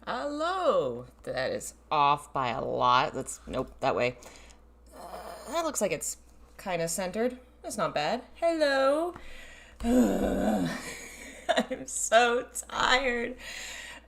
Hello. That is off by a lot. Nope, that way. That looks like it's kind of centered. That's not bad. Hello. I'm so tired.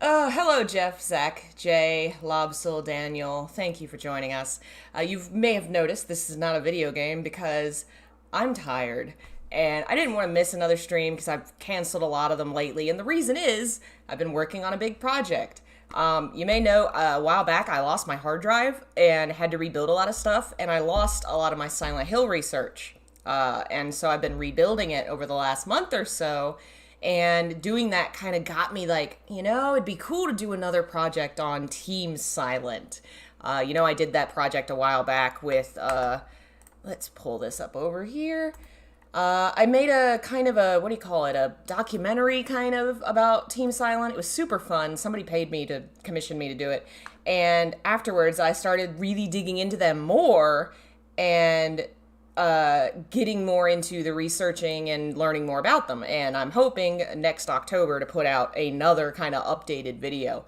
Hello, Jeff, Zach, Jay, Lobsil, Daniel. Thank you for joining us. You may have noticed this is not a video game because I'm tired. And I didn't want to miss another stream because I've canceled a lot of them lately. And the reason is I've been working on a big project. You may know a while back I lost my hard drive and had to rebuild a lot of stuff. And I lost a lot of my Silent Hill research. And so I've been rebuilding it over the last month or so. And doing that kind of got me like, it'd be cool to do another project on Team Silent. I did that project a while back with, let's pull this up over here. I made a kind of a documentary kind of about Team Silent. It was super fun. Somebody paid me to commission me to do it. And afterwards, I started really digging into them more and getting more into the researching and learning more about them. And I'm hoping next October to put out another kind of updated video.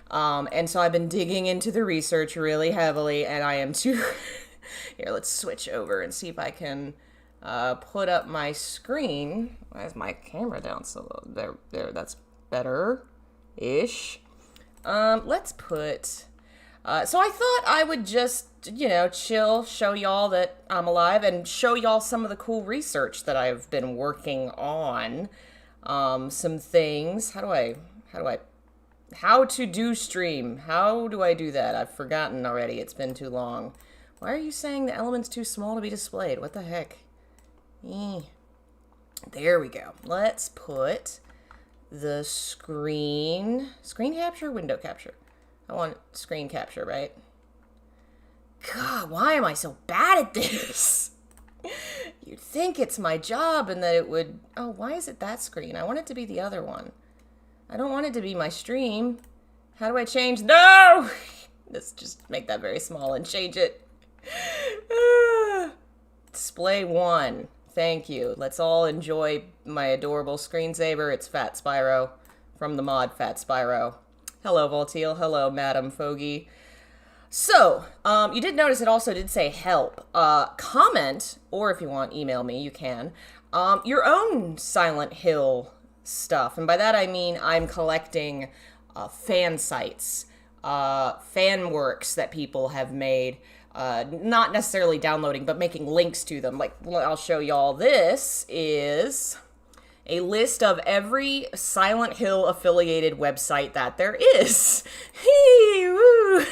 And so I've been digging into the research really heavily, and I am too... Here, let's switch over and see if I can... put up my screen. Why is my camera down so low? There, that's better-ish. Let's put... so I thought I would just, chill, show y'all that I'm alive, and show y'all some of the cool research that I've been working on. Some things. How to do stream. How do I do that? I've forgotten already. It's been too long. Why are you saying the element's too small to be displayed? What the heck? There we go. Let's put the screen capture, window capture. I want screen capture, right? God, why am I so bad at this? You'd think it's my job and that it would... Oh, why is it that screen? I want it to be the other one. I don't want it to be my stream. How do I change? No! Let's just make that very small and change it. Display 1. Thank you. Let's all enjoy my adorable screensaver. It's Fat Spyro from the mod Fat Spyro. Hello, Volteal. Hello, Madam Fogey. So, you did notice it also did say help. Comment, or if you want, email me, you can, your own Silent Hill stuff. And by that I mean I'm collecting fan sites, fan works that people have made, not necessarily downloading, but making links to them. Like, I'll show y'all. This is a list of every Silent Hill affiliated website that there is. Woo.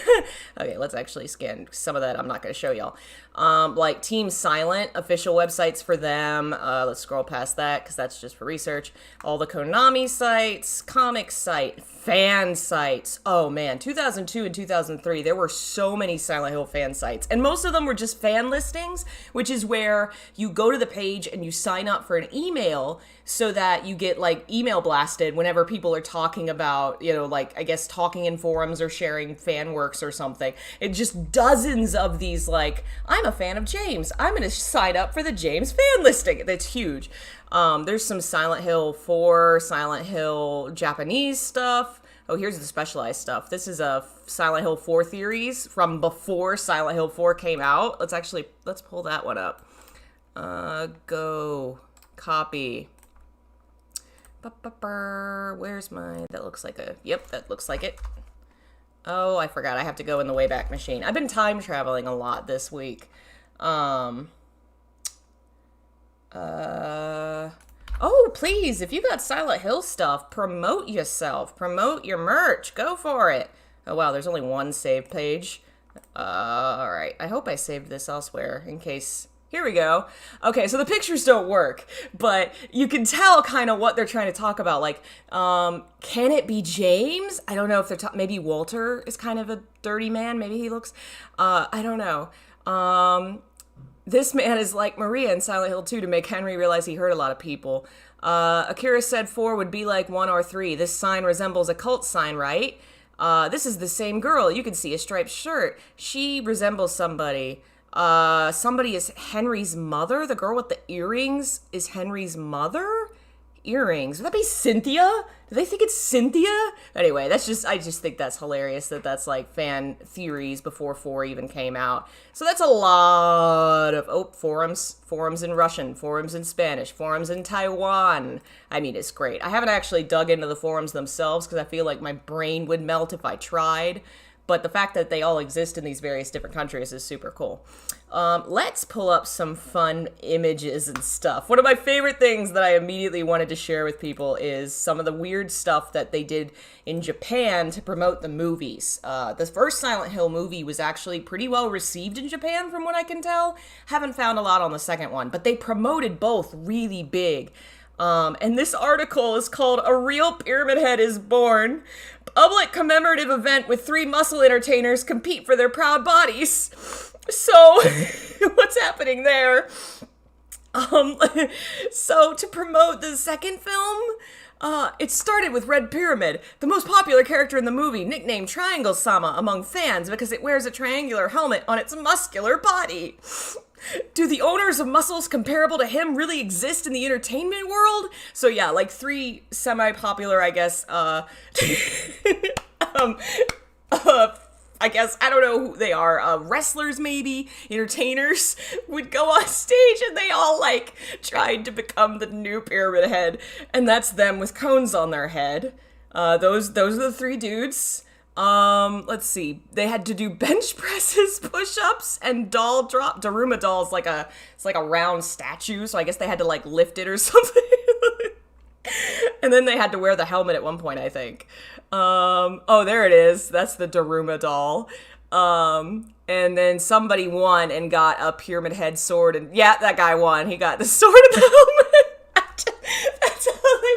Okay, let's actually scan some of that. I'm not going to show y'all. Like Team Silent, official websites for them. Let's scroll past that because that's just for research. All the Konami sites, comic site, fan sites. Oh man, 2002 and 2003, there were so many Silent Hill fan sites. And most of them were just fan listings, which is where you go to the page and you sign up for an email so that you get like email blasted whenever people are talking about, you know, like I guess talking in forums or sharing fan works or something. It just dozens of these like, I'm a fan of James. I'm going to sign up for the James fan listing. That's huge. There's some Silent Hill 4, Silent Hill Japanese stuff. Oh, here's the specialized stuff. This is a Silent Hill 4 theories from before Silent Hill 4 came out. Let's pull that one up. Go copy. Where's my, that looks like a, yep, that looks like it. Oh, I forgot. I have to go in the Wayback Machine. I've been time traveling a lot this week. Oh, please, if you got Silent Hill stuff, promote yourself. Promote your merch. Go for it. Oh, wow, there's only one save page. All right. I hope I saved this elsewhere in case... Here we go. Okay, so the pictures don't work, but you can tell kind of what they're trying to talk about. Like, can it be James? I don't know if they're maybe Walter is kind of a dirty man. Maybe he looks, I don't know. This man is like Maria in Silent Hill 2 to make Henry realize he hurt a lot of people. Akira said 4 would be like 1 or 3. This sign resembles a cult sign, right? This is the same girl. You can see a striped shirt. She resembles somebody. Somebody is Henry's mother. The girl with the earrings is Henry's mother? Earrings. Would that be Cynthia? Do they think it's Cynthia? Anyway, I just think that's hilarious that that's like fan theories before 4 even came out. So that's a lot of, forums in Russian, forums in Spanish, forums in Taiwan. I mean, it's great. I haven't actually dug into the forums themselves because I feel like my brain would melt if I tried. But the fact that they all exist in these various different countries is super cool. Let's pull up some fun images and stuff. One of my favorite things that I immediately wanted to share with people is some of the weird stuff that they did in Japan to promote the movies. The first Silent Hill movie was actually pretty well received in Japan from what I can tell. Haven't found a lot on the second one, but they promoted both really big. And this article is called A Real Pyramid Head is Born. Public commemorative event with 3 muscle entertainers compete for their proud bodies. So, what's happening there? So to promote the second film, it started with Red Pyramid, the most popular character in the movie, nicknamed Triangle-sama among fans because it wears a triangular helmet on its muscular body. Do the owners of muscles comparable to him really exist in the entertainment world? So yeah, like 3 semi-popular, I guess, I guess, I don't know who they are, wrestlers maybe, entertainers, would go on stage and they all, like, tried to become the new Pyramid Head, and that's them with cones on their head. Those are the 3 dudes. Let's see. They had to do bench presses, push-ups, and doll drop. Daruma doll is it's like a round statue, so I guess they had to, like, lift it or something. And then they had to wear the helmet at one point, I think. Oh, there it is. That's the Daruma doll. And then somebody won and got a Pyramid Head sword, and yeah, that guy won. He got the sword and the helmet. That's how they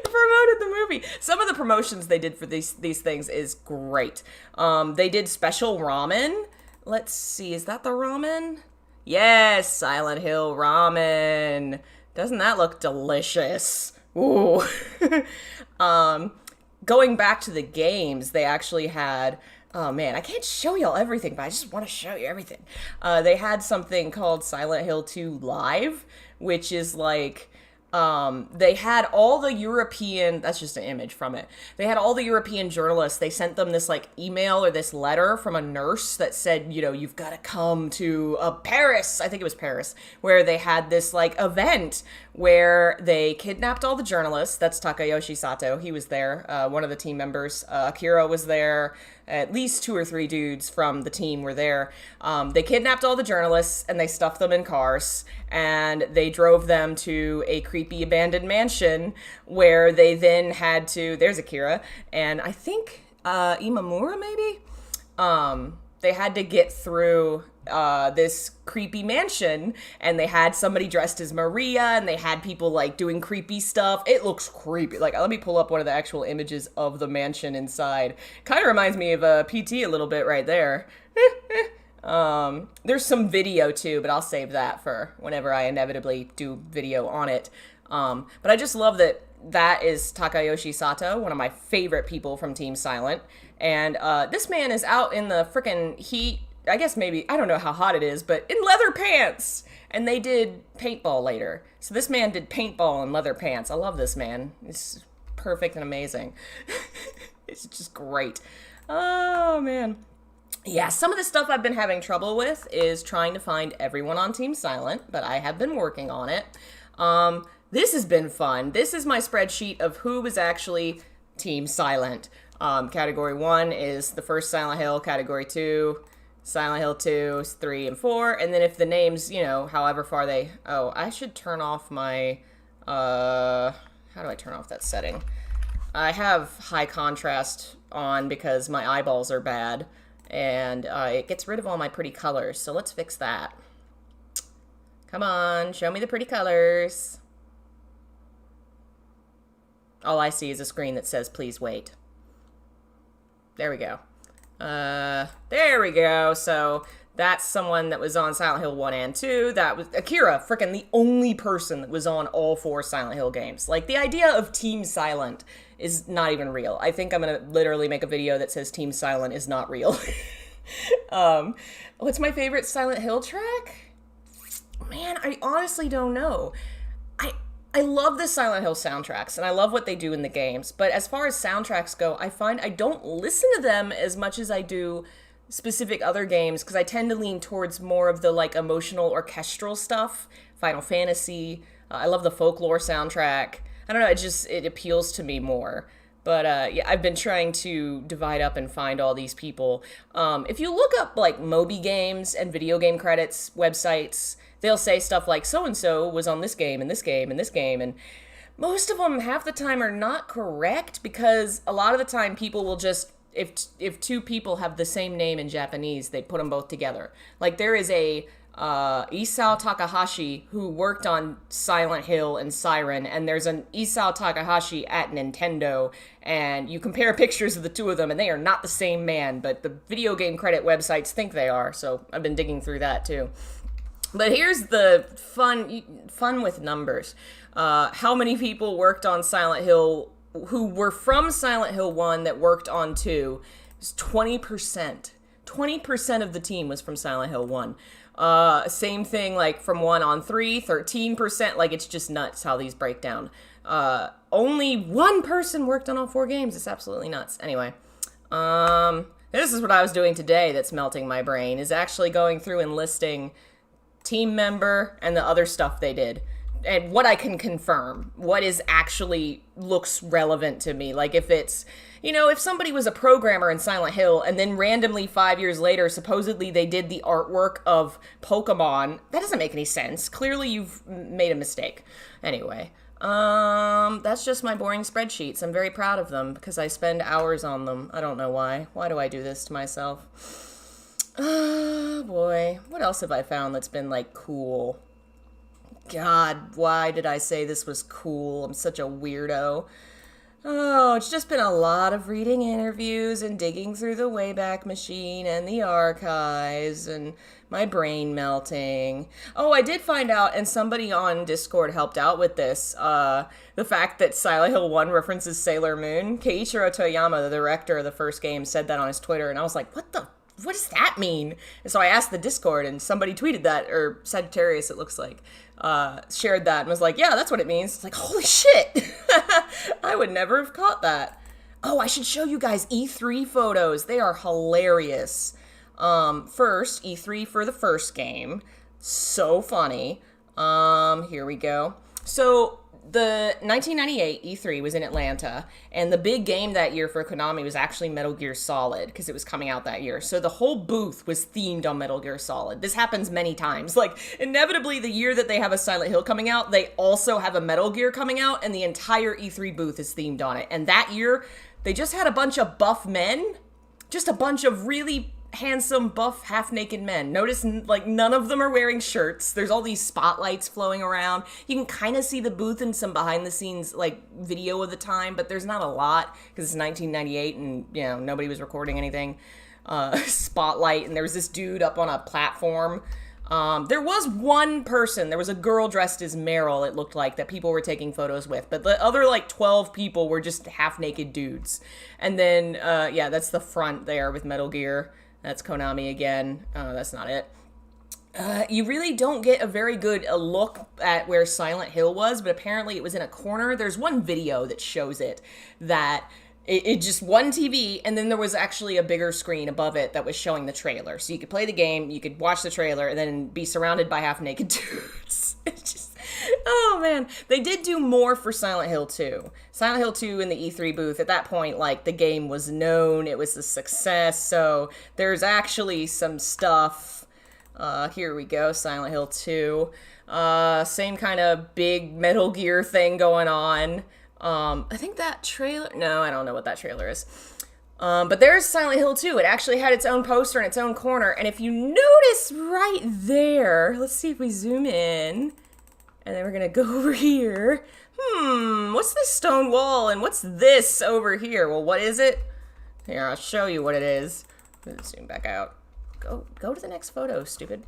promoted the movie. Some of the promotions they did for these things is great. They did special ramen. Let's see, is that the ramen? Yes, Silent Hill ramen. Doesn't that look delicious? Ooh. Going back to the games, they actually had, oh man, I can't show y'all everything, but I just want to show you everything. They had something called Silent Hill 2 Live, which is like, They had all the European, that's just an image from it. They had all the European journalists. They sent them this like email or this letter from a nurse that said, you know, you've got to come to Paris. I think it was Paris, where they had this like event where they kidnapped all the journalists. That's Takayoshi Sato. He was there. One of the team members, Akira, was there. At least 2 or 3 dudes from the team were there. They kidnapped all the journalists and they stuffed them in cars and they drove them to a creepy abandoned mansion where they then had to, there's Akira, and I think Imamura maybe? They had to get through this creepy mansion, and they had somebody dressed as Maria, and they had people like doing creepy stuff. It looks creepy. Like, let me pull up one of the actual images of the mansion inside. Kind of reminds me of a PT a little bit right there. There's some video too, but I'll save that for whenever I inevitably do video on it. But I just love that is Takayoshi Sato, one of my favorite people from Team Silent. And this man is out in the frickin' heat. I guess maybe, I don't know how hot it is, but in leather pants. And they did paintball later. So this man did paintball in leather pants. I love this man. It's perfect and amazing. It's just great. Oh, man. Yeah, some of the stuff I've been having trouble with is trying to find everyone on Team Silent, but I have been working on it. This has been fun. This is my spreadsheet of who was actually Team Silent. Category 1 is the first Silent Hill. Category 2, Silent Hill 2, 3, and 4. And then if the names, you know, however far they... Oh, I should turn off my... how do I turn off that setting? I have high contrast on because my eyeballs are bad. And it gets rid of all my pretty colors. So let's fix that. Come on, show me the pretty colors. All I see is a screen that says, please wait. There we go. There we go. So that's someone that was on Silent Hill 1 and 2. That was Akira, freaking the only person that was on all 4 Silent Hill games. Like, the idea of Team Silent is not even real. I think I'm going to literally make a video that says Team Silent is not real. What's my favorite Silent Hill track? Man, I honestly don't know. I love the Silent Hill soundtracks, and I love what they do in the games, but as far as soundtracks go, I find I don't listen to them as much as I do specific other games, because I tend to lean towards more of the, like, emotional orchestral stuff. Final Fantasy, I love the Folklore soundtrack. I don't know, it appeals to me more. But, yeah, I've been trying to divide up and find all these people. If you look up, like, Moby Games and video game credits websites, they'll say stuff like, so-and-so was on this game, and this game, and this game, and most of them, half the time, are not correct, because a lot of the time, people will just, if 2 people have the same name in Japanese, they put them both together. Like, there is a Isao Takahashi who worked on Silent Hill and Siren, and there's an Isao Takahashi at Nintendo, and you compare pictures of the 2 of them, and they are not the same man, but the video game credit websites think they are, so I've been digging through that too. But here's the fun with numbers. How many people worked on Silent Hill who were from Silent Hill 1 that worked on 2? It was 20%. 20% of the team was from Silent Hill 1. Same thing, like, from 1 on 3, 13%. Like, it's just nuts how these break down. Only 1 person worked on all 4 games. It's absolutely nuts. Anyway, this is what I was doing today that's melting my brain, is actually going through and listing team member and the other stuff they did. And what I can confirm, what is actually looks relevant to me. Like, if it's, you know, if somebody was a programmer in Silent Hill and then randomly 5 years later, supposedly they did the artwork of Pokemon, that doesn't make any sense. Clearly you've made a mistake. Anyway, that's just my boring spreadsheets. I'm very proud of them because I spend hours on them. I don't know why. Why do I do this to myself? Oh, boy. What else have I found that's been, like, cool? God, why did I say this was cool? I'm such a weirdo. Oh, it's just been a lot of reading interviews and digging through the Wayback Machine and the archives and my brain melting. Oh, I did find out, and somebody on Discord helped out with this, the fact that Silent Hill 1 references Sailor Moon. Keiichiro Toyama, the director of the first game, said that on his Twitter, and I was like, what the what does that mean? And so I asked the Discord, and somebody tweeted that, or Sagittarius, it looks like, shared that and was like, yeah, that's what it means. It's like, holy shit. I would never have caught that. Oh, I should show you guys E3 photos. They are hilarious. First, E3 for the first game. So funny. Here we go. So the 1998 E3 was in Atlanta, and the big game that year for Konami was actually Metal Gear Solid, because it was coming out that year. So the whole booth was themed on Metal Gear Solid. This happens many times. Like, inevitably, the year that they have a Silent Hill coming out, they also have a Metal Gear coming out, and the entire E3 booth is themed on it. And that year, they just had a bunch of buff men, just a bunch of really handsome, buff, half-naked men. Notice, like, none of them are wearing shirts. There's all these spotlights flowing around. You can kind of see the booth in some behind-the-scenes, like, video of the time, but there's not a lot, because it's 1998, and, you know, nobody was recording anything. Spotlight, and there was this dude up on a platform. There was one person, there was a girl dressed as Meryl, it looked like, that people were taking photos with, but the other, like, 12 people were just half-naked dudes. And then, yeah, that's the front there with Metal Gear. That's Konami again. That's not it. You really don't get a very good look at where Silent Hill was, but apparently it was in a corner. There's one video that shows it, that it just one TV, and then there was actually a bigger screen above it that was showing the trailer. So you could play the game, you could watch the trailer, and then be surrounded by half-naked dudes. It's just, oh man. They did do more for Silent Hill 2. Silent Hill 2 in the E3 booth, at that point, like, the game was known, it was a success, so there's actually some stuff. Here we go, Silent Hill 2. Same kind of big Metal Gear thing going on. I think that trailer, no, I don't know what that trailer is. But there's Silent Hill 2. It actually had its own poster in its own corner. And if you notice right there, let's see if we zoom in. And then we're going to go over here. What's this stone wall? And what's this over here? Well, what is it? Here, I'll show you what it is. Let's zoom back out. Go to the next photo, stupid.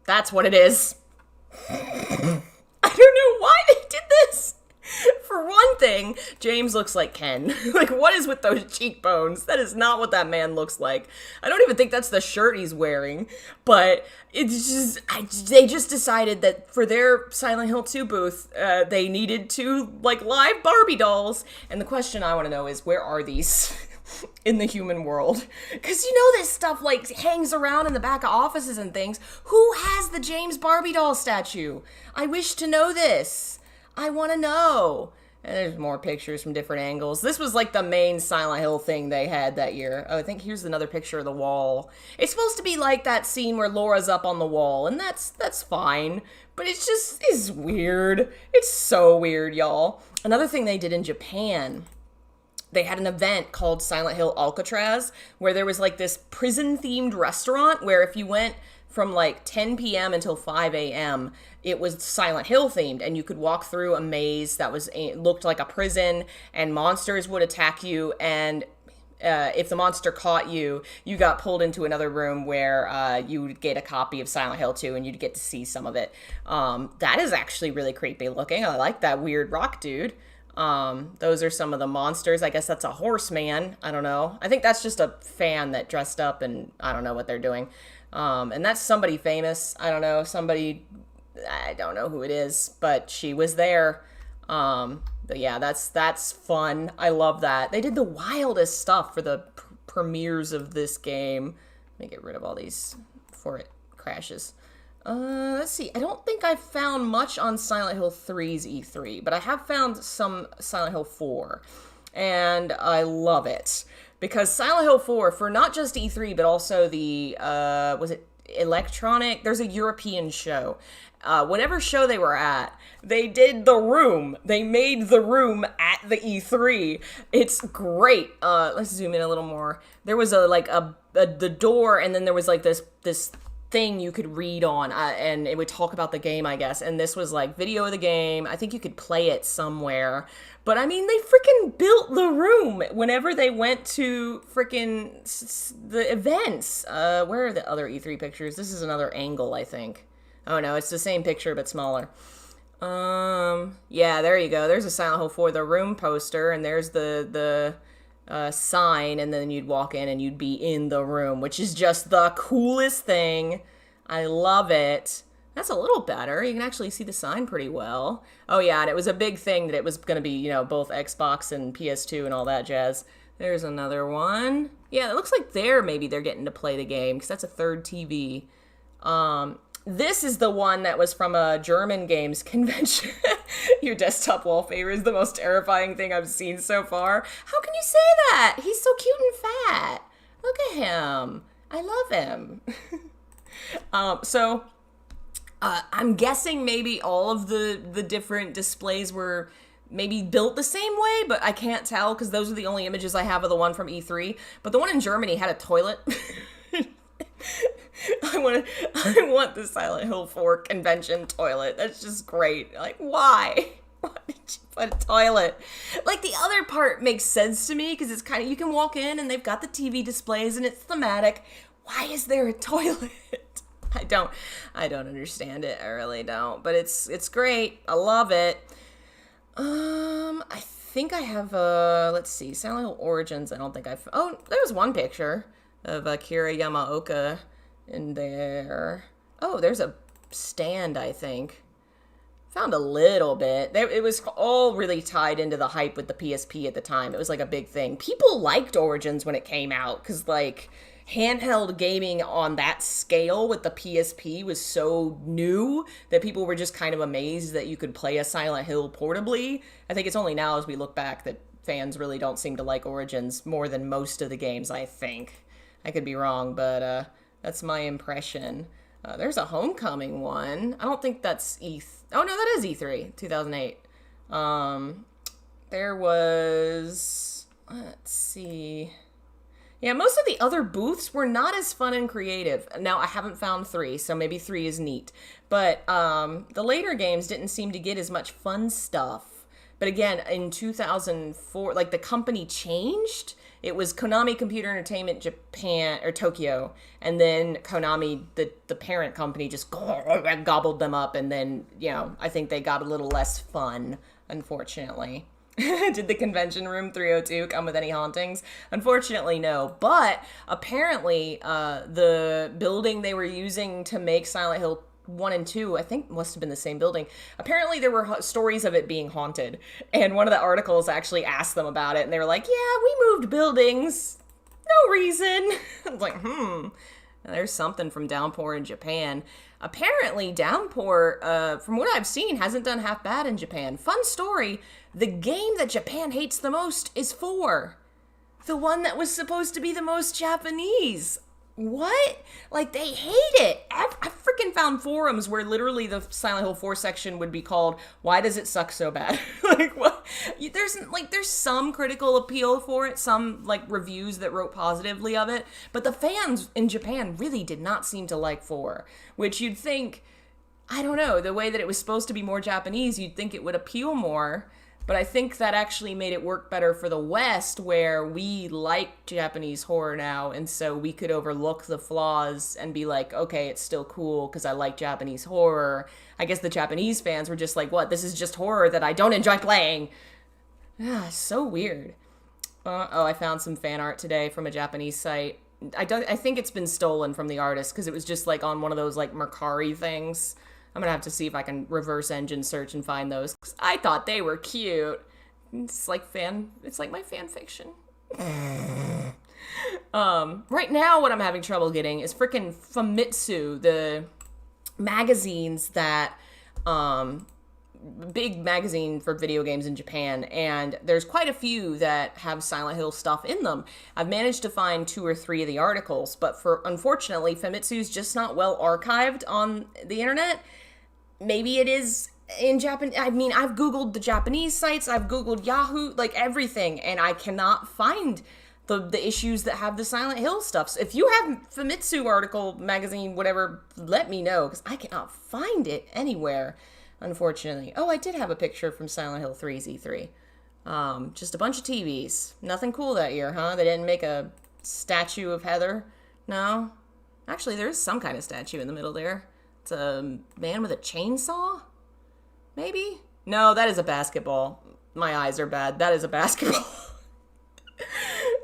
That's what it is. I don't know why they did this. For one thing, James looks like Ken. Like, what is with those cheekbones? That is not what that man looks like. I don't even think that's the shirt he's wearing. But it's just, they just decided that for their Silent Hill 2 booth, they needed to, like, live Barbie dolls. And the question I want to know is, where are these in the human world? Because you know this stuff, like, hangs around in the back of offices and things. Who has the James Barbie doll statue? I wish to know this. I want to know. And there's more pictures from different angles. This was like the main Silent Hill thing they had that year. Oh, I think here's another picture of the wall. It's supposed to be like that scene where Laura's up on the wall, and that's fine. But it's weird. It's so weird, y'all. Another thing they did in Japan, they had an event called Silent Hill Alcatraz, where there was like this prison-themed restaurant where if you went from like 10 p.m. until 5 a.m., it was Silent Hill themed, and you could walk through a maze that looked like a prison, and monsters would attack you, and if the monster caught you, you got pulled into another room where you would get a copy of Silent Hill 2, and you'd get to see some of it. That is actually really creepy looking. I like that weird rock dude. Those are some of the monsters. I guess that's a horseman. I don't know. I think that's just a fan that dressed up, and I don't know what they're doing. And that's somebody famous. I don't know. I don't know who it is, but she was there. But yeah, that's fun. I love that. They did the wildest stuff for the premieres of this game. Let me get rid of all these before it crashes. Let's see. I don't think I've found much on Silent Hill 3's E3, but I have found some Silent Hill 4, and I love it. Because Silent Hill 4, for not just E3, but also the, was it Electronic? There's a European show. Whatever show they were at, they did the room. They made the room at the E3. It's great. Let's zoom in a little more. There was the door, and then there was like this thing you could read on, and it would talk about the game, I guess. And this was like video of the game. I think you could play it somewhere. But I mean, they freaking built the room whenever they went to freaking the events. Where are the other E3 pictures? This is another angle, I think. Oh no, it's the same picture but smaller. Yeah, there you go. There's a Silent Hill 4, the room poster, and there's the sign, and then you'd walk in and you'd be in the room, which is just the coolest thing. I love it. That's a little better. You can actually see the sign pretty well. Oh yeah, and it was a big thing that it was going to be, you know, both Xbox and PS2 and all that jazz. There's another one. Yeah, it looks like maybe they're getting to play the game, because that's a third TV. This is the one that was from a German games convention. Your desktop wallpaper is the most terrifying thing I've seen so far. How can you say that? He's so cute and fat. Look at him. I love him. I'm guessing maybe all of the different displays were maybe built the same way, but I can't tell because those are the only images I have of the one from E3. But the one in Germany had a toilet. I want the Silent Hill 4 convention toilet. That's just great. Like, why? Why did you put a toilet? Like, the other part makes sense to me because it's kind of, you can walk in and they've got the TV displays and it's thematic. Why is there a toilet? I don't understand it. I really don't. But it's great. I love it. I think I have let's see, Silent Hill Origins. I don't think oh, there's one picture of Akira Yamaoka in there. Oh, there's a stand, I think. Found a little bit. It was all really tied into the hype with the PSP at the time. It was like a big thing. People liked Origins when it came out because, like, handheld gaming on that scale with the PSP was so new that people were just kind of amazed that you could play a Silent Hill portably. I think it's only now as we look back that fans really don't seem to like Origins more than most of the games, I think. I could be wrong, but that's my impression. There's a Homecoming one. I don't think that's oh no, that is E3 2008. There was, let's see. Yeah, most of the other booths were not as fun and creative. Now, I haven't found 3, so maybe 3 is neat. But the later games didn't seem to get as much fun stuff. But again, in 2004, like, the company changed. It was Konami Computer Entertainment Japan, or Tokyo, and then Konami, the parent company, just gobbled them up, and then, you know, I think they got a little less fun, unfortunately. Did the convention room 302 come with any hauntings? Unfortunately, no. But apparently, the building they were using to make Silent Hill 1 and 2, I think must have been the same building. Apparently, there were stories of it being haunted. And one of the articles actually asked them about it. And they were like, yeah, we moved buildings. No reason. I was like, there's something from Downpour in Japan. Apparently, Downpour, from what I've seen, hasn't done half bad in Japan. Fun story. The game that Japan hates the most is 4. The one that was supposed to be the most Japanese. What? Like, they hate it. I freaking found forums where literally the Silent Hill 4 section would be called, "Why does it suck so bad?" Like, what? There's some critical appeal for it, some, like, reviews that wrote positively of it, but the fans in Japan really did not seem to like 4, which you'd think, I don't know, the way that it was supposed to be more Japanese, you'd think it would appeal more. But I think that actually made it work better for the West, where we like Japanese horror now, and so we could overlook the flaws and be like, okay, it's still cool because I like Japanese horror. I guess the Japanese fans were just like, what? This is just horror that I don't enjoy playing. Ah, so weird. I found some fan art today from a Japanese site. I think it's been stolen from the artist because it was just like on one of those like Mercari things. I'm gonna have to see if I can reverse engine search and find those, because I thought they were cute. It's like my fan fiction. Right now what I'm having trouble getting is frickin' Famitsu, the magazines that, big magazine for video games in Japan, and there's quite a few that have Silent Hill stuff in them. I've managed to find 2 or 3 of the articles, but unfortunately, Famitsu's just not well archived on the internet. Maybe it is in Japan. I mean, I've Googled the Japanese sites, I've Googled Yahoo, like everything, and I cannot find the issues that have the Silent Hill stuff. So if you have Famitsu article, magazine, whatever, let me know, because I cannot find it anywhere, unfortunately. Oh, I did have a picture from Silent Hill 3's E3. Just a bunch of TVs. Nothing cool that year, huh? They didn't make a statue of Heather? No? Actually, there is some kind of statue in the middle there. It's a man with a chainsaw? Maybe? No, that is a basketball. My eyes are bad. That is a basketball.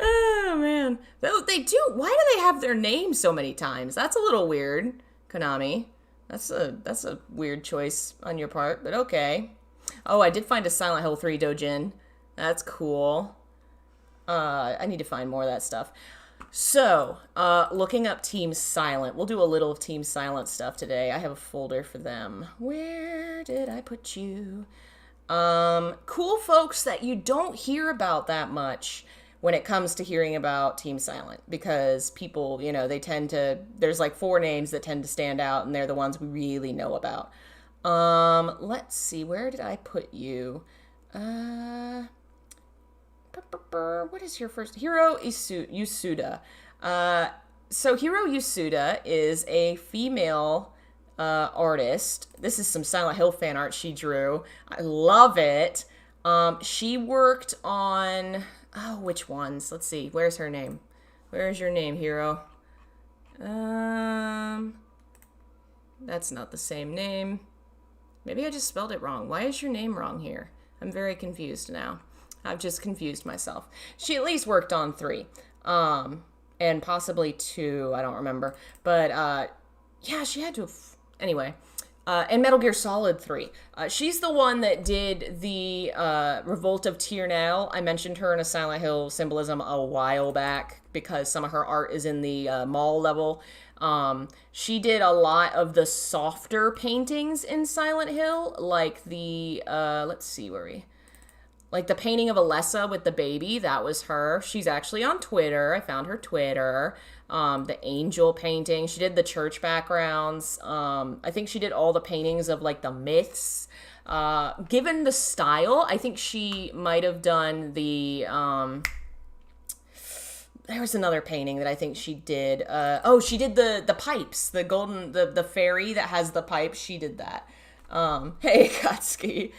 Oh, man. Though they do. Why do they have their name so many times? That's a little weird, Konami. That's a weird choice on your part, but okay. Oh, I did find a Silent Hill 3 dojin. That's cool. I need to find more of that stuff. So, looking up Team Silent. We'll do a little of Team Silent stuff today. I have a folder for them. Where did I put you? Cool folks that you don't hear about that much when it comes to hearing about Team Silent, because people, they tend to, there's like 4 names that tend to stand out, and they're the ones we really know about. Let's see, where did I put you? What is your first? Hiro Yasuda. So Hiro Yasuda is a female artist. This is some Silent Hill fan art she drew. I love it. She worked on, which ones? Let's see. Where's her name? Where's your name, Hiro? That's not the same name. Maybe I just spelled it wrong. Why is your name wrong here? I'm very confused now. I've just confused myself. She at least worked on 3. And possibly 2. I don't remember. But, yeah, she had to have... Anyway. And Metal Gear Solid 3. She's the one that did the Revolt of Tiernell. I mentioned her in a Silent Hill Symbolism a while back because some of her art is in the mall level. She did a lot of the softer paintings in Silent Hill, like the, let's see where we... Like the painting of Alessa with the baby, that was her. She's actually on Twitter. I found her Twitter. The angel painting. She did the church backgrounds. I think she did all the paintings of like the myths. Given the style, I think she might have done the... there was another painting that I think she did. She did the pipes. The golden... The fairy that has the pipes. She did that. Hey, Katsuki.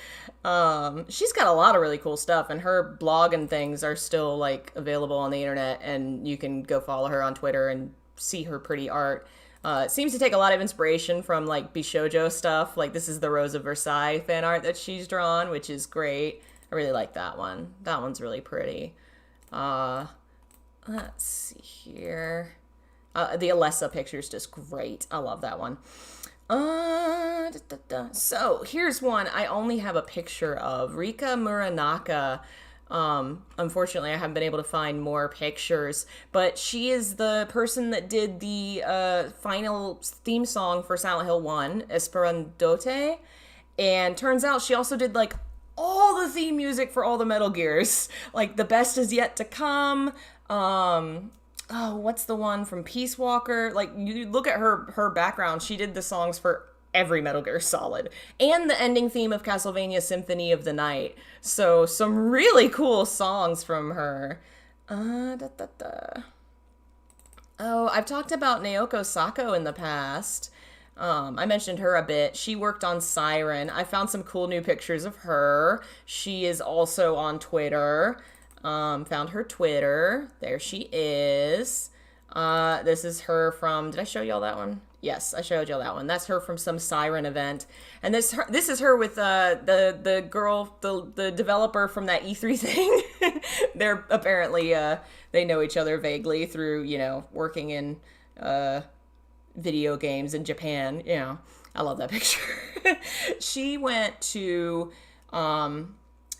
She's got a lot of really cool stuff, and her blog and things are still, like, available on the internet, and you can go follow her on Twitter and see her pretty art. It seems to take a lot of inspiration from, like, Bishoujo stuff. Like, this is the Rose of Versailles fan art that she's drawn, which is great. I really like that one. That one's really pretty. Let's see here. The Alessa picture's just great. I love that one. So here's one I only have a picture of. Rika Muranaka. Unfortunately, I haven't been able to find more pictures, but she is the person that did the final theme song for Silent Hill 1, Esperandote, and turns out she also did like all the theme music for all the Metal Gears, like The Best Is Yet to Come. What's the one from Peace Walker? Like, you look at her background, she did the songs for every Metal Gear Solid. And the ending theme of Castlevania Symphony of the Night. So, some really cool songs from her. Oh, I've talked about Naoko Sako in the past. I mentioned her a bit. She worked on Siren. I found some cool new pictures of her. She is also on Twitter. Found her Twitter. There she is. This is her from... Did I show y'all that one? Yes, I showed y'all that one. That's her from some Siren event. And this is her with the girl, the developer from that E3 thing. They're apparently, they know each other vaguely through, working in video games in Japan. I love that picture. She went to...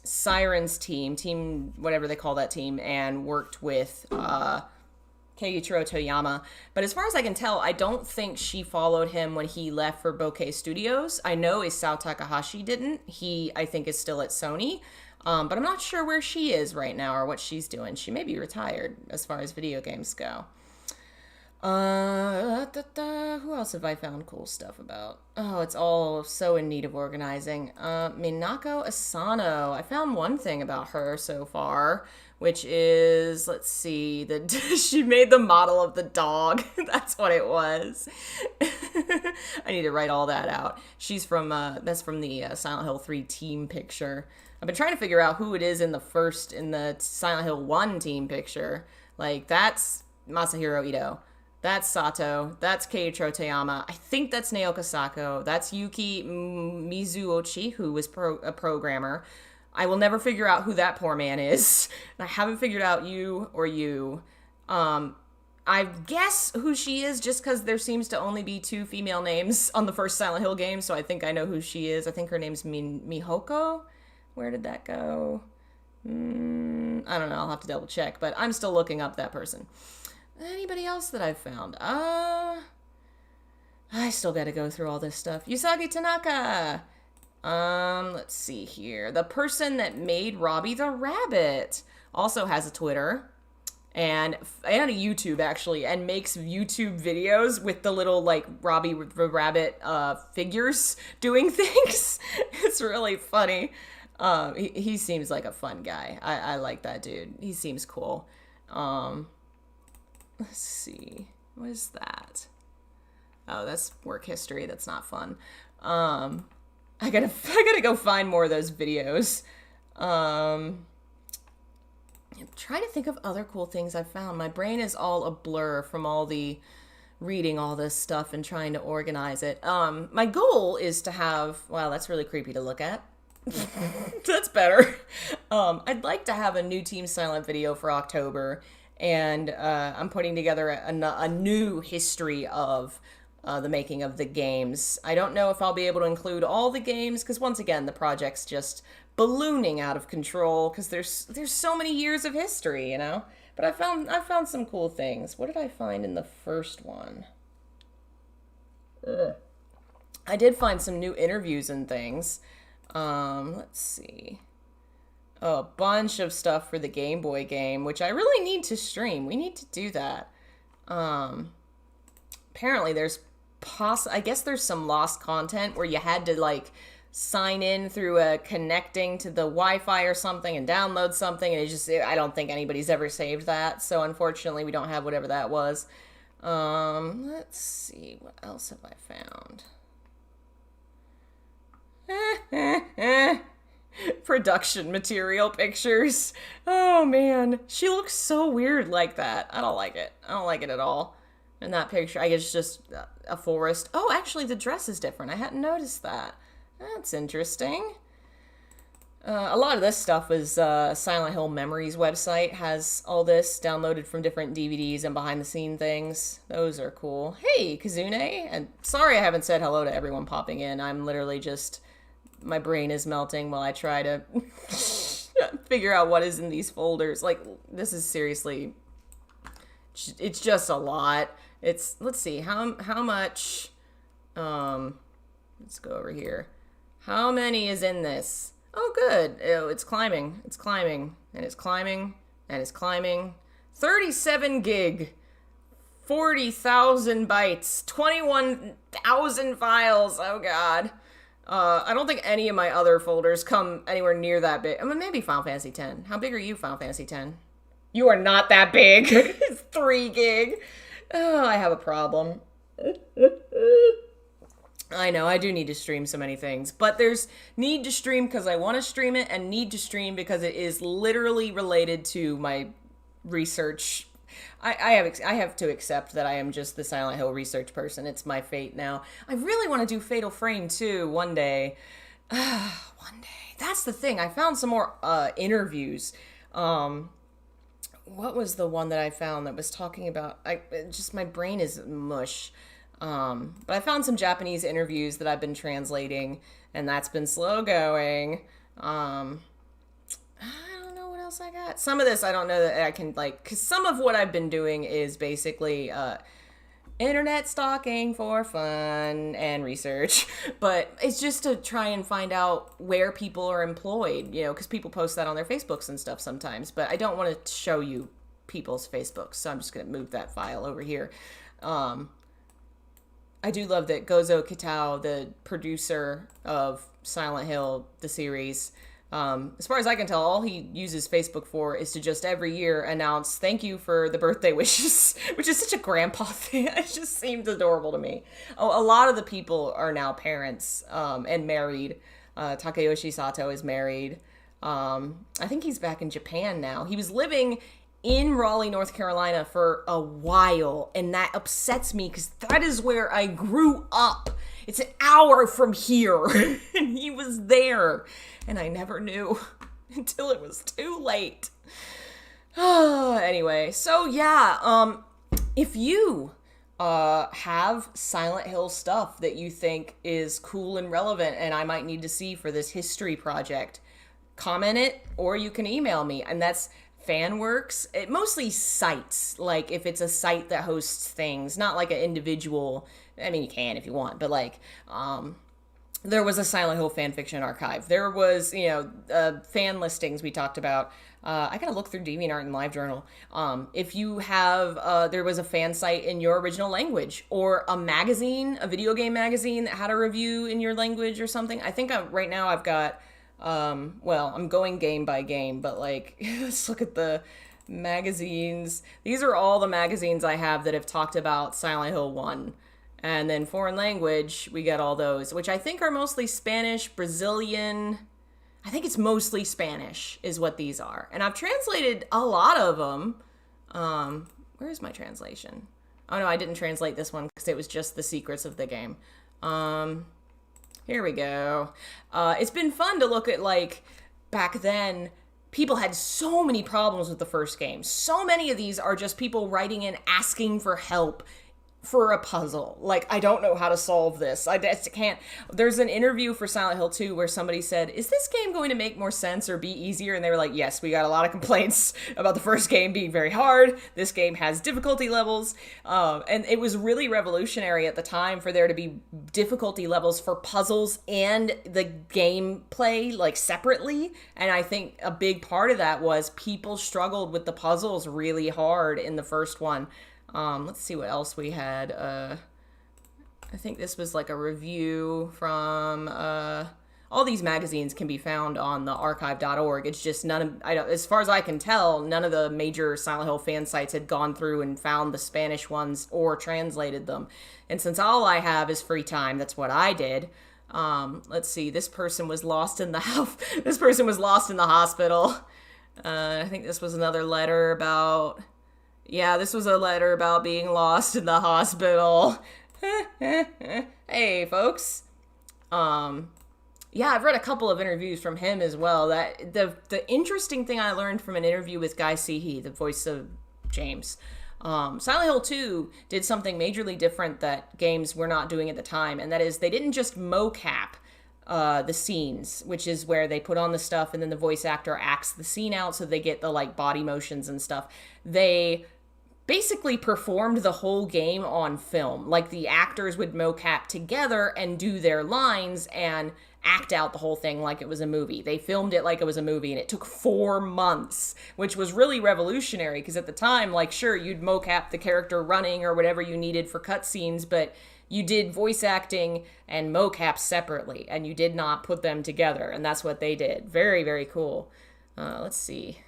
Siren's team, whatever they call that team, and worked with Keiichiro Toyama. But as far as I can tell, I don't think she followed him when he left for Bokeh Studios. I know Isao Takahashi didn't. He, I think, is still at Sony. But I'm not sure where she is right now or what she's doing. She may be retired as far as video games go. Who else have I found cool stuff about? Oh, it's all so in need of organizing. Minako Asano. I found one thing about her so far, which is, let's see, she made the model of the dog. That's what it was. I need to write all that out. She's from, that's from the Silent Hill 3 team picture. I've been trying to figure out who it is in the Silent Hill 1 team picture. Like, that's Masahiro Ito. That's Sato. That's Keiichiro Toyama. I think that's Naoko Sako. That's Yuki Mizuochi, who was a programmer. I will never figure out who that poor man is. And I haven't figured out you or you. I guess who she is just because there seems to only be 2 female names on the first Silent Hill game, so I think I know who she is. I think her name's Mihoko? Where did that go? I don't know, I'll have to double check, but I'm still looking up that person. Anybody else that I've found? I still gotta go through all this stuff. Usagi Tanaka! Let's see here. The person that made Robbie the Rabbit also has a Twitter. And a YouTube, actually, and makes YouTube videos with the little, like, Robbie the Rabbit figures doing things. It's really funny. He seems like a fun guy. I like that dude. He seems cool. Let's see. What is that? Oh, that's work history. That's not fun. I gotta go find more of those videos. I'm trying to think of other cool things I've found. My brain is all a blur from all the reading all this stuff and trying to organize it. My goal is to have, wow, that's really creepy to look at. That's better. I'd like to have a new Team Silent video for October, and I'm putting together a new history of the making of the games. I don't know if I'll be able to include all the games, because once again, the project's just ballooning out of control because there's so many years of history, you know. But I found some cool things. What did I find in the first one? I did find some new interviews and things. Let's see. Oh, a bunch of stuff for the Game Boy game, which I really need to stream. We need to do that. Apparently there's I guess there's some lost content where you had to, like, sign in through connecting to the Wi-Fi or something and download something, and I don't think anybody's ever saved that, so unfortunately we don't have whatever that was. Let's see, what else have I found? Production material pictures. Oh man, she looks so weird like that. I don't like it. I don't like it at all. In that picture, I guess it's just a forest. Oh, actually the dress is different. I hadn't noticed that. That's interesting. A lot of this stuff is Silent Hill Memories website has all this downloaded from different DVDs and behind-the-scene things. Those are cool. Hey, Kazune! And sorry I haven't said hello to everyone popping in. I'm literally just... my brain is melting while I try to figure out what is in these folders. Like, this is seriously... it's just a lot. It's... let's see, how much... let's go over here. How many is in this? Oh, good. Oh, it's climbing. It's climbing. And it's climbing. And it's climbing. 37 gig. 40,000 bytes. 21,000 files. Oh, God. I don't think any of my other folders come anywhere near that big. I mean, maybe Final Fantasy X. How big are you, Final Fantasy X? You are not that big. It's 3 gig. Oh, I have a problem. I know, I do need to stream so many things, but there's need to stream because I want to stream it, and need to stream because it is literally related to my research. I have to accept that I am just the Silent Hill research person. It's my fate now. I really want to do Fatal Frame 2 one day. One day. That's the thing. I found some more interviews. What was the one that I found that was talking about... my brain is mush. But I found some Japanese interviews that I've been translating, and that's been slow going. I don't know what else I got. Some of this I don't know that I can, like, because some of what I've been doing is basically internet stalking for fun and research, but it's just to try and find out where people are employed, you know, because people post that on their Facebooks and stuff sometimes, but I don't want to show you people's Facebooks, so I'm just going to move that file over here. I do love that Gozo Kitao, the producer of Silent Hill, the series, as far as I can tell, all he uses Facebook for is to just every year announce thank you for the birthday wishes, which is such a grandpa thing. It just seems adorable to me. Oh, a lot of the people are now parents and married. Takayoshi Sato is married. I think he's back in Japan now. He was living in Raleigh, North Carolina for a while, and that upsets me because that is where I grew up. It's an hour from here, and he was there, and I never knew. until it was too late. Anyway, so yeah, if you have Silent Hill stuff that you think is cool and relevant and I might need to see for this history project, comment it, or you can email me, and that's Fanworks. It mostly sites, like if it's a site that hosts things, not like an individual. I mean, you can if you want, but like there was a Silent Hill fanfiction archive. There was, fan listings we talked about. I gotta look through DeviantArt and LiveJournal. If you have, there was a fan site in your original language, or a magazine, a video game magazine that had a review in your language or something. I think right now I've got, I'm going game by game, but like, let's look at the magazines. These are all the magazines I have that have talked about Silent Hill 1. And then foreign language, we got all those, which I think are mostly Spanish, Brazilian. I think it's mostly Spanish is what these are. And I've translated a lot of them. Where is my translation? Oh no, I didn't translate this one because it was just the secrets of the game. Here we go. It's been fun to look at, like, back then, people had so many problems with the first game. So many of these are just people writing in asking for help for a puzzle. Like, I don't know how to solve this. I just can't. There's an interview for Silent Hill 2 where somebody said, is this game going to make more sense or be easier? And they were like, yes, we got a lot of complaints about the first game being very hard. This game has difficulty levels. And it was really revolutionary at the time for there to be difficulty levels for puzzles and the gameplay, like, separately. And I think a big part of that was people struggled with the puzzles really hard in the first one. Let's see what else we had. I think this was like a review from, all these magazines can be found on the archive.org. It's just as far as I can tell, none of the major Silent Hill fan sites had gone through and found the Spanish ones or translated them. And since all I have is free time, that's what I did. Let's see, this person was lost in the house. This person was lost in the hospital. I think this was another letter about... Yeah, this was a letter about being lost in the hospital. Hey, folks. Yeah, I've read a couple of interviews from him as well. That the interesting thing I learned from an interview with Guy Seehee, the voice of James, Silent Hill 2 did something majorly different that games were not doing at the time, and that is they didn't just mocap the scenes, which is where they put on the stuff and then the voice actor acts the scene out so they get the, like, body motions and stuff. They basically performed the whole game on film. Like, the actors would mocap together and do their lines and act out the whole thing like it was a movie. They filmed it like it was a movie, and it took 4 months, which was really revolutionary, because at the time, like, sure, you'd mocap the character running or whatever you needed for cutscenes, but you did voice acting and mocap separately, and you did not put them together, and that's what they did. Very, very cool. Let's see.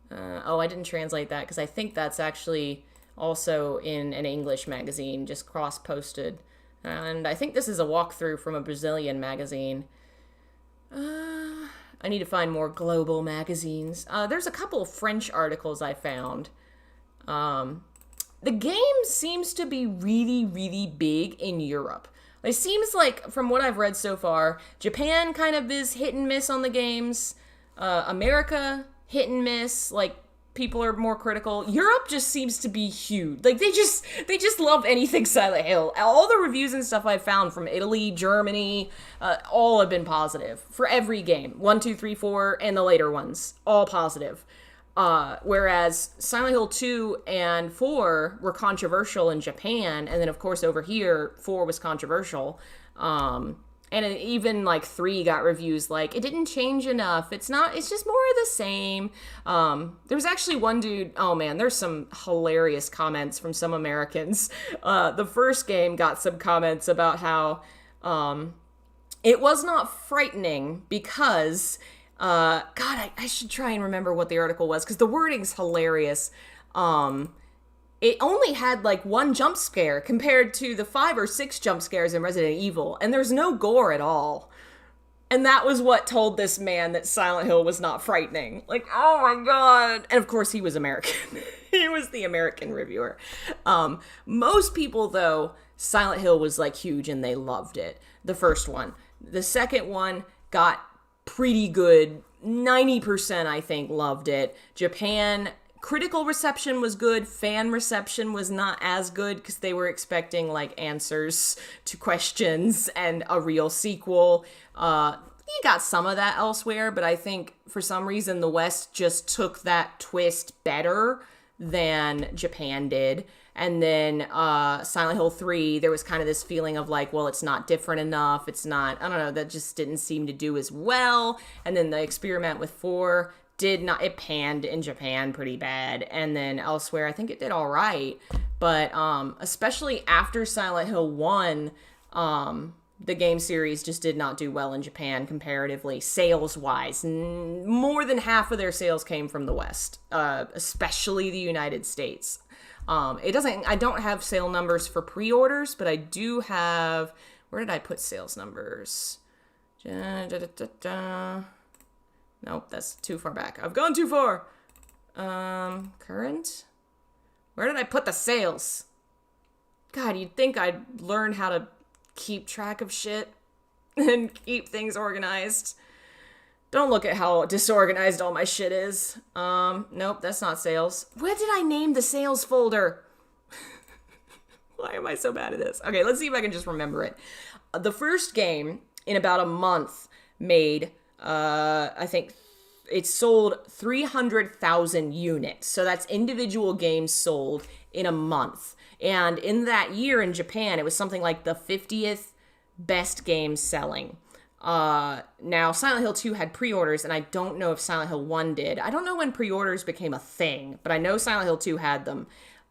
I didn't translate that because I think that's actually also in an English magazine, just cross-posted. And I think this is a walkthrough from a Brazilian magazine. I need to find more global magazines. There's a couple of French articles I found. The game seems to be really, really big in Europe. It seems like, from what I've read so far, Japan kind of is hit and miss on the games. America, hit and miss, like, people are more critical. Europe just seems to be huge. Like, they just love anything Silent Hill. All the reviews and stuff I've found from Italy, Germany, all have been positive for every game. 1, 2, 3, 4, and the later ones. All positive. Whereas Silent Hill 2 and 4 were controversial in Japan, and then, of course, over here, 4 was controversial. And even, like, 3 got reviews like, it didn't change enough. It's just more of the same. There was actually one dude, oh man, there's some hilarious comments from some Americans. The first game got some comments about how it was not frightening because, God, I should try and remember what the article was, because the wording's hilarious. It only had, like, 1 jump scare compared to the 5 or 6 jump scares in Resident Evil, and there's no gore at all. And that was what told this man that Silent Hill was not frightening. Like, oh my god. And of course he was American. He was the American reviewer. Most people, though, Silent Hill was, like, huge and they loved it. The first one. The second one got pretty good. 90%, I think, loved it. Japan, critical reception was good. Fan reception was not as good because they were expecting, like, answers to questions and a real sequel. You got some of that elsewhere, but I think for some reason the West just took that twist better than Japan did. And then Silent Hill 3, there was kind of this feeling of like, well, it's not different enough. It's not, I don't know, that just didn't seem to do as well. And then the experiment with 4 did not, it panned in Japan pretty bad. And then elsewhere, I think it did all right. But especially after Silent Hill 1, the game series just did not do well in Japan comparatively, sales-wise. More than half of their sales came from the West, especially the United States. I don't have sale numbers for pre-orders, but I do have, where did I put sales numbers? Nope, that's too far back. I've gone too far. Current? Where did I put the sales? God, you'd think I'd learn how to keep track of shit and keep things organized. Don't look at how disorganized all my shit is. Nope, that's not sales. What did I name the sales folder? Why am I so bad at this? Okay, let's see if I can just remember it. The first game, in about a month, made, I think, it sold 300,000 units. So that's individual games sold in a month. And in that year in Japan, it was something like the 50th best game selling. Now, Silent Hill 2 had pre-orders, and I don't know if Silent Hill 1 did. I don't know when pre-orders became a thing, but I know Silent Hill 2 had them.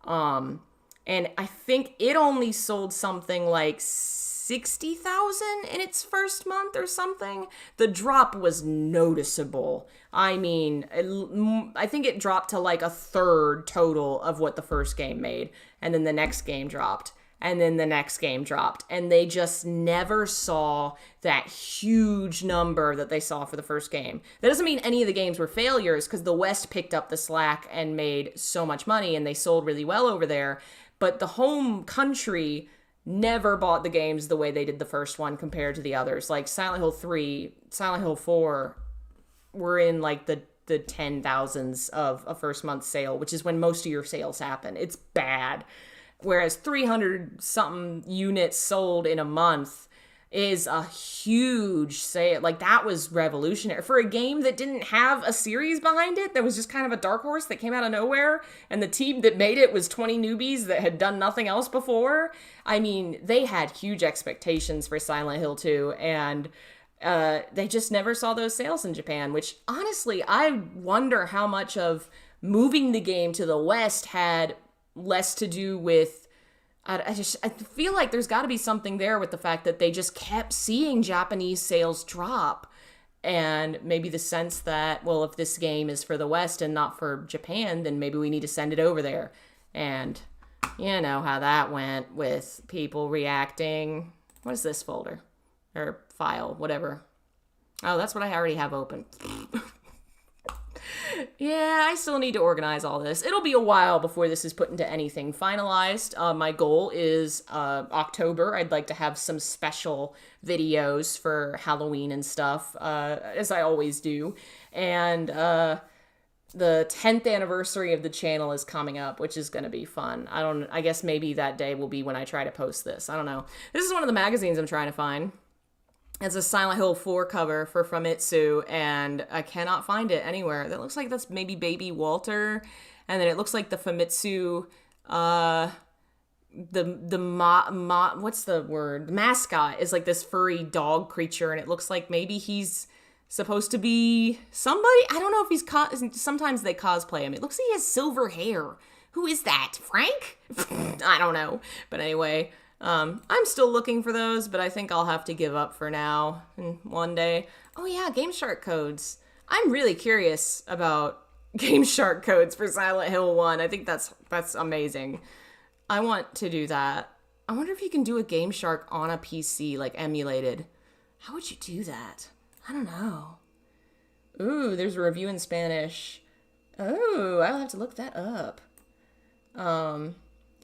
And I think it only sold something like 60,000 in its first month or something. The drop was noticeable. I mean, I think it dropped to like a third total of what the first game made. And then the next game dropped. And then the next game dropped. And they just never saw that huge number that they saw for the first game. That doesn't mean any of the games were failures, because the West picked up the slack and made so much money and they sold really well over there. But the home country never bought the games the way they did the first one compared to the others. Like Silent Hill 3, Silent Hill 4 were in like the 10,000s of a first month sale, which is when most of your sales happen. It's bad. Whereas 300 something units sold in a month is a huge sale. Like, that was revolutionary for a game that didn't have a series behind it. That was just kind of a dark horse that came out of nowhere. And the team that made it was 20 newbies that had done nothing else before. I mean, they had huge expectations for Silent Hill 2, and they just never saw those sales in Japan, which honestly, I wonder how much of moving the game to the West had less to do with, I feel like there's got to be something there with the fact that they just kept seeing Japanese sales drop, and maybe the sense that, well, if this game is for the West and not for Japan, then maybe we need to send it over there. And you know how that went with people reacting. What is this folder? Or file, whatever. Oh, that's what I already have open. Yeah, I still need to organize all this. It'll be a while before this is put into anything finalized. My goal is October. I'd like to have some special videos for Halloween and stuff, as I always do. And the 10th anniversary of the channel is coming up, which is going to be fun. I guess maybe that day will be when I try to post this. I don't know. This is one of the magazines I'm trying to find. It's a Silent Hill 4 cover for Famitsu, and I cannot find it anywhere. That looks like that's maybe Baby Walter, and then it looks like the Famitsu, what's the word? The mascot is like this furry dog creature, and it looks like maybe he's supposed to be somebody. I don't know if he's sometimes they cosplay him. It looks like he has silver hair. Who is that? Frank? I don't know. But anyway, I'm still looking for those, but I think I'll have to give up for now. And one day, oh yeah, Game Shark codes. I'm really curious about Game Shark codes for Silent Hill 1. I think that's amazing. I want to do that. I wonder if you can do a Game Shark on a PC, like emulated. How would you do that? I don't know. Ooh, there's a review in Spanish. Oh, I'll have to look that up.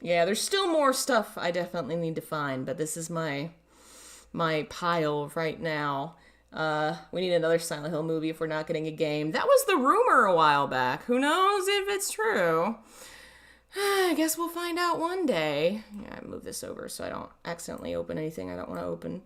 Yeah, there's still more stuff I definitely need to find, but this is my pile right now. We need another Silent Hill movie if we're not getting a game. That was the rumor a while back. Who knows if it's true? I guess we'll find out one day. Yeah, I move this over so I don't accidentally open anything I don't want to open.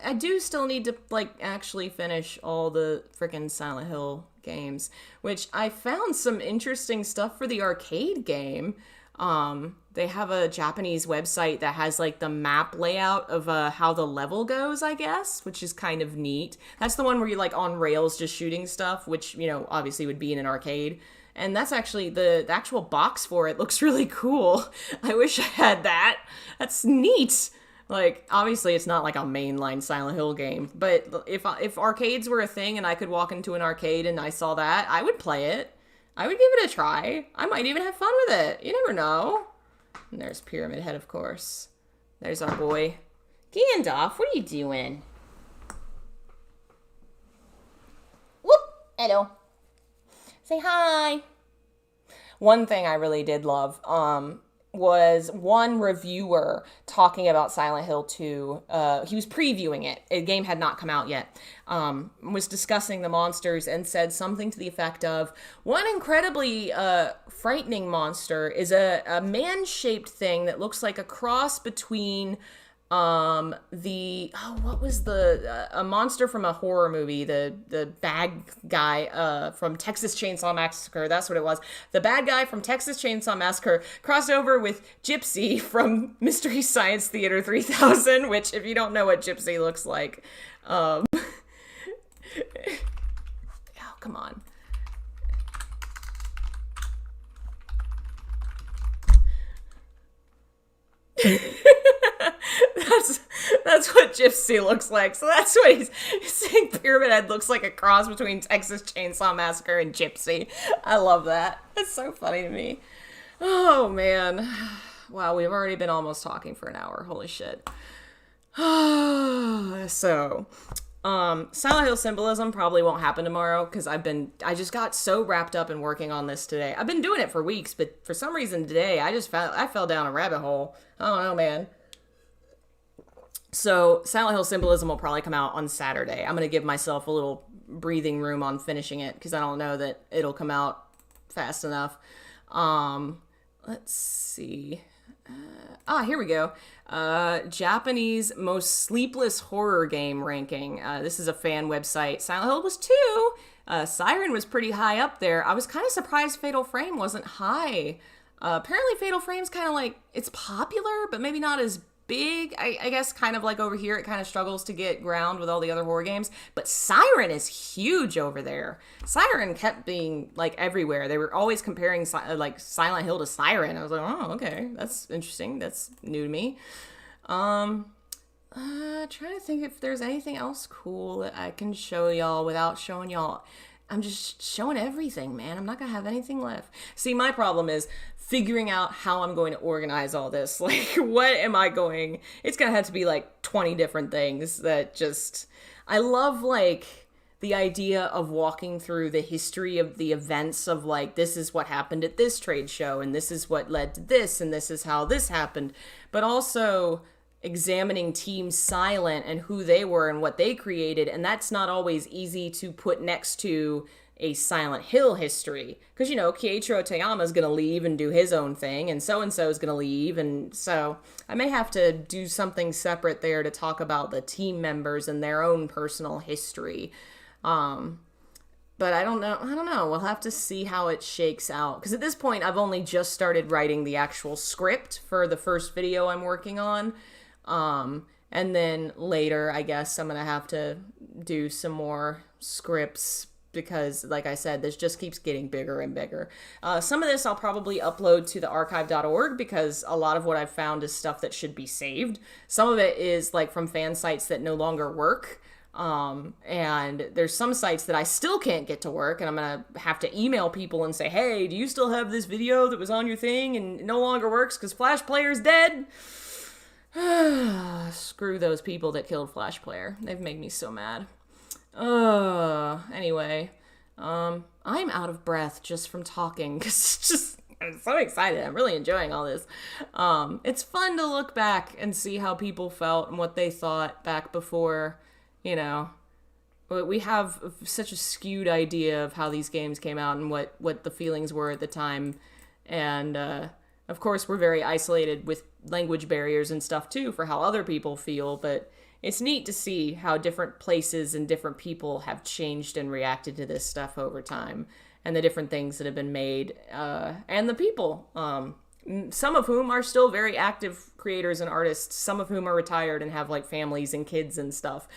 I do still need to, like, actually finish all the frickin' Silent Hill games, which I found some interesting stuff for the arcade game. They have a Japanese website that has, like, the map layout of how the level goes, I guess, which is kind of neat. That's the one where you're, like, on rails just shooting stuff, which, you know, obviously would be in an arcade. And that's actually, the actual box for it looks really cool. I wish I had that. That's neat. Like, obviously it's not like a mainline Silent Hill game, but if arcades were a thing and I could walk into an arcade and I saw that, I would play it. I would give it a try. I might even have fun with it. You never know. And there's Pyramid Head, of course. There's our boy. Gandalf, what are you doing? Whoop! Hello. Say hi. One thing I really did love, was one reviewer talking about Silent Hill 2. He was previewing it. The game had not come out yet. Was discussing the monsters and said something to the effect of, one incredibly frightening monster is a man-shaped thing that looks like a cross between what was a monster from a horror movie, the bad guy from Texas Chainsaw Massacre, that's what it was. The bad guy from Texas Chainsaw Massacre crossed over with Gypsy from Mystery Science Theater 3000, which, if you don't know what Gypsy looks like, oh, come on. That's what Gypsy looks like. So that's what he's saying. Pyramid Head looks like a cross between Texas Chainsaw Massacre and Gypsy. I love that. That's so funny to me. Oh, man. Wow, we've already been almost talking for an hour. Holy shit. So, Silent Hill symbolism probably won't happen tomorrow because I just got so wrapped up in working on this today. I've been doing it for weeks, but for some reason today I fell down a rabbit hole. I don't know, man. So Silent Hill symbolism will probably come out on Saturday. I'm going to give myself a little breathing room on finishing it because I don't know that it'll come out fast enough. Let's see. Here we go. Japanese most sleepless horror game ranking. This is a fan website. Silent Hill was 2. Siren was pretty high up there. I was kind of surprised Fatal Frame wasn't high. Apparently Fatal Frame's kind of like, it's popular, but maybe not as big. I guess kind of like over here, it kind of struggles to get ground with all the other horror games. But Siren is huge over there. Siren kept being like everywhere. They were always comparing like Silent Hill to Siren. I was like, oh, okay, that's interesting. That's new to me. Trying to think if there's anything else cool that I can show y'all without showing y'all. I'm just showing everything, man. I'm not gonna have anything left. See, my problem is figuring out how I'm going to organize all this. Like, what am I going... It's gonna have to be, like, 20 different things that just... I love, like, the idea of walking through the history of the events of, like, this is what happened at this trade show, and this is what led to this, and this is how this happened. But also examining Team Silent and who they were and what they created, and that's not always easy to put next to a Silent Hill history. Because, you know, Keiichiro Toyama's gonna leave and do his own thing, and so-and-so is gonna leave, and so I may have to do something separate there to talk about the team members and their own personal history. But I don't know. We'll have to see how it shakes out. Because at this point, I've only just started writing the actual script for the first video I'm working on. And then later, I guess I'm going to have to do some more scripts because, like I said, this just keeps getting bigger and bigger. Some of this I'll probably upload to the archive.org because a lot of what I've found is stuff that should be saved. Some of it is like from fan sites that no longer work. And there's some sites that I still can't get to work, and I'm going to have to email people and say, hey, do you still have this video that was on your thing and it no longer works because Flash Player's dead? Screw those people that killed Flash Player. They've made me so mad. Anyway, I'm out of breath just from talking, because I'm so excited. I'm really enjoying all this. It's fun to look back and see how people felt and what they thought back before, you know, we have such a skewed idea of how these games came out and what the feelings were at the time. And of course, we're very isolated with language barriers and stuff too for how other people feel. But it's neat to see how different places and different people have changed and reacted to this stuff over time, and the different things that have been made, and the people. Some of whom are still very active creators and artists, some of whom are retired and have like families and kids and stuff,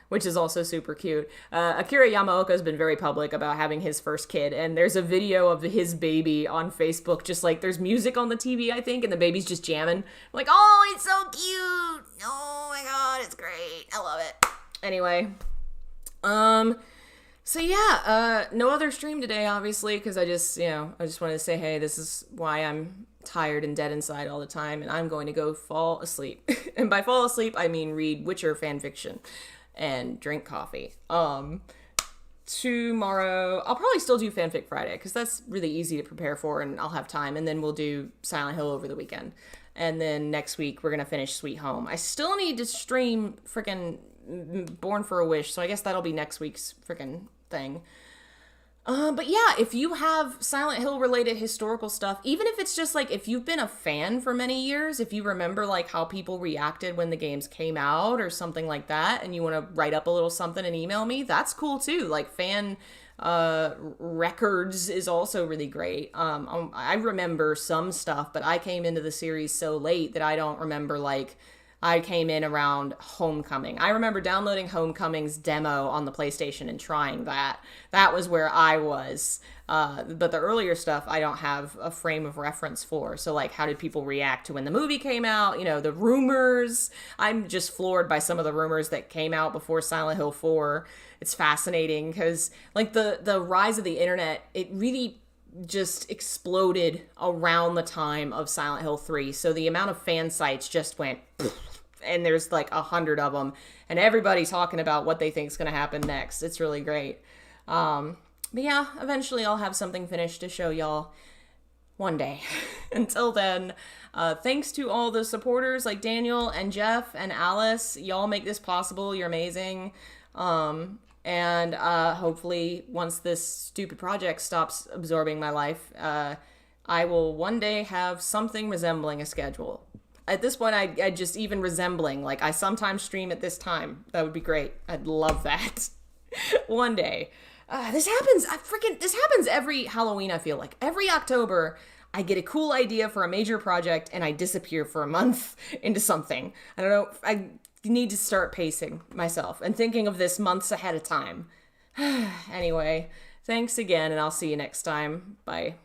which is also super cute. Akira Yamaoka has been very public about having his first kid, and there's a video of his baby on Facebook, just like there's music on the TV, I think, and the baby's just jamming. I'm like, oh, it's so cute. Oh my God, it's great. I love it. Anyway, so yeah, no other stream today, obviously, because I just wanted to say, hey, this is why I'm tired and dead inside all the time, and I'm going to go fall asleep. And by fall asleep, I mean read Witcher fanfiction and drink coffee. Tomorrow, I'll probably still do Fanfic Friday, because that's really easy to prepare for, and I'll have time, and then we'll do Silent Hill over the weekend. And then next week, we're going to finish Sweet Home. I still need to stream freaking Born for a Wish, so I guess that'll be next week's freaking thing. But yeah, if you have Silent Hill related historical stuff, even if it's just like, if you've been a fan for many years, if you remember like how people reacted when the games came out or something like that, and you want to write up a little something and email me, that's cool too. Like fan records is also really great. I remember some stuff, but I came into the series so late that I don't remember, like, I came in around Homecoming. I remember downloading Homecoming's demo on the PlayStation and trying that. That was where I was. But the earlier stuff, I don't have a frame of reference for. So, like, how did people react to when the movie came out? You know, the rumors. I'm just floored by some of the rumors that came out before Silent Hill 4. It's fascinating because, like, the rise of the internet, it really just exploded around the time of Silent Hill 3. So the amount of fan sites just went, and there's like 100 of them, and everybody talking about what they think is going to happen next. It's really great. But yeah, eventually I'll have something finished to show y'all one day. Until then, thanks to all the supporters like Daniel and Jeff and Alice. Y'all make this possible. You're amazing. And hopefully once this stupid project stops absorbing my life, I will one day have something resembling a schedule. At this point, I just even resembling, like, I sometimes stream at this time. That would be great. I'd love that. One day. This happens every Halloween, I feel like. Every October, I get a cool idea for a major project, and I disappear for a month into something. I don't know, I need to start pacing myself and thinking of this months ahead of time. Anyway, thanks again, and I'll see you next time. Bye.